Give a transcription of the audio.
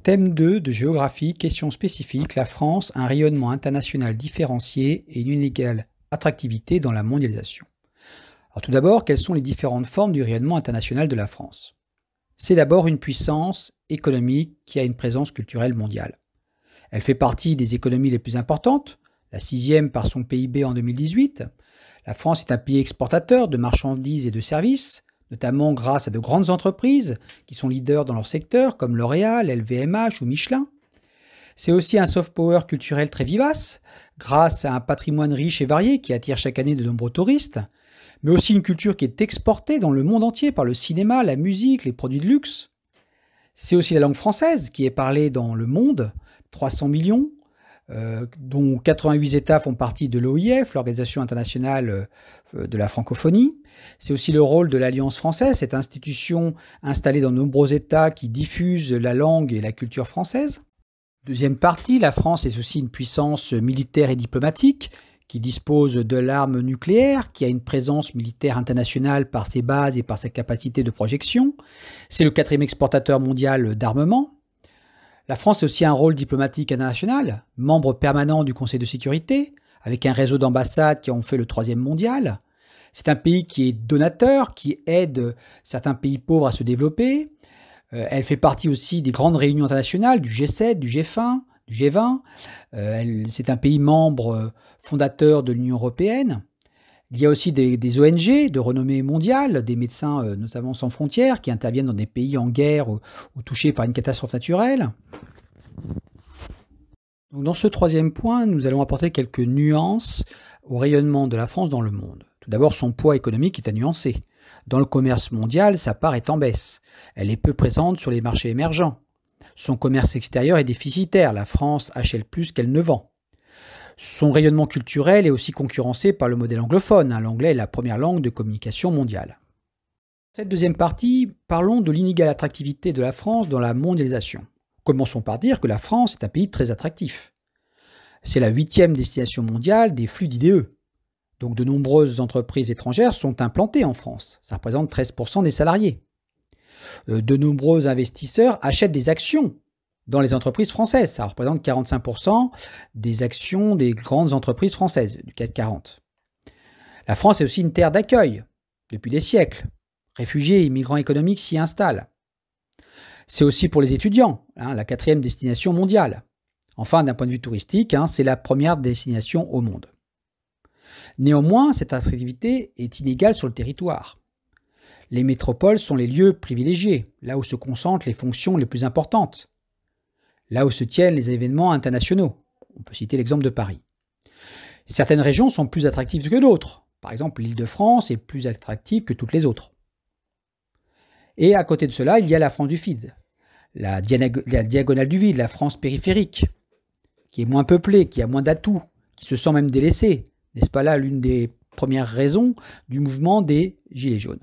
Thème 2 de géographie, question spécifique, la France, un rayonnement international différencié et une inégale attractivité dans la mondialisation. Alors tout d'abord, quelles sont les différentes formes du rayonnement international de la France? C'est d'abord une puissance économique qui a une présence culturelle mondiale. Elle fait partie des économies les plus importantes, la sixième par son PIB en 2018. La France est un pays exportateur de marchandises et de services, notamment grâce à de grandes entreprises qui sont leaders dans leur secteur, comme L'Oréal, LVMH ou Michelin. C'est aussi un soft power culturel très vivace, grâce à un patrimoine riche et varié qui attire chaque année de nombreux touristes, mais aussi une culture qui est exportée dans le monde entier par le cinéma, la musique, les produits de luxe. C'est aussi la langue française qui est parlée dans le monde, 300 millions, dont 88 États font partie de l'OIF, l'Organisation internationale de la francophonie. C'est aussi le rôle de l'Alliance française, cette institution installée dans de nombreux États qui diffuse la langue et la culture française. Deuxième partie, la France est aussi une puissance militaire et diplomatique qui dispose de l'arme nucléaire, qui a une présence militaire internationale par ses bases et par sa capacité de projection. C'est le quatrième exportateur mondial d'armement. La France a aussi un rôle diplomatique international, membre permanent du Conseil de sécurité, avec un réseau d'ambassades qui en fait le troisième mondial. C'est un pays qui est donateur, qui aide certains pays pauvres à se développer. Elle fait partie aussi des grandes réunions internationales, du G7, du G20, du G20. C'est un pays membre fondateur de l'Union européenne. Il y a aussi des ONG de renommée mondiale, des médecins notamment sans frontières, qui interviennent dans des pays en guerre ou touchés par une catastrophe naturelle. Donc dans ce troisième point, nous allons apporter quelques nuances au rayonnement de la France dans le monde. Tout d'abord, son poids économique est à nuancer. Dans le commerce mondial, sa part est en baisse. Elle est peu présente sur les marchés émergents. Son commerce extérieur est déficitaire. La France achète plus qu'elle ne vend. Son rayonnement culturel est aussi concurrencé par le modèle anglophone. L'anglais est la première langue de communication mondiale. Cette deuxième partie, parlons de l'inégale attractivité de la France dans la mondialisation. Commençons par dire que la France est un pays très attractif. C'est la 8e destination mondiale des flux d'IDE. Donc de nombreuses entreprises étrangères sont implantées en France. Ça représente 13% des salariés. De nombreux investisseurs achètent des actions dans les entreprises françaises. Ça représente 45% des actions des grandes entreprises françaises, du CAC 40. La France est aussi une terre d'accueil depuis des siècles. Réfugiés et immigrants économiques s'y installent. C'est aussi pour les étudiants, la 4e destination mondiale. Enfin, d'un point de vue touristique, c'est la première destination au monde. Néanmoins, cette attractivité est inégale sur le territoire. Les métropoles sont les lieux privilégiés, là où se concentrent les fonctions les plus importantes, là où se tiennent les événements internationaux. On peut citer l'exemple de Paris. Certaines régions sont plus attractives que d'autres. Par exemple, l'Île-de-France est plus attractive que toutes les autres. Et à côté de cela, il y a la France du vide, la diagonale du vide, la France périphérique, qui est moins peuplée, qui a moins d'atouts, qui se sent même délaissée. N'est-ce pas là l'une des premières raisons du mouvement des Gilets jaunes?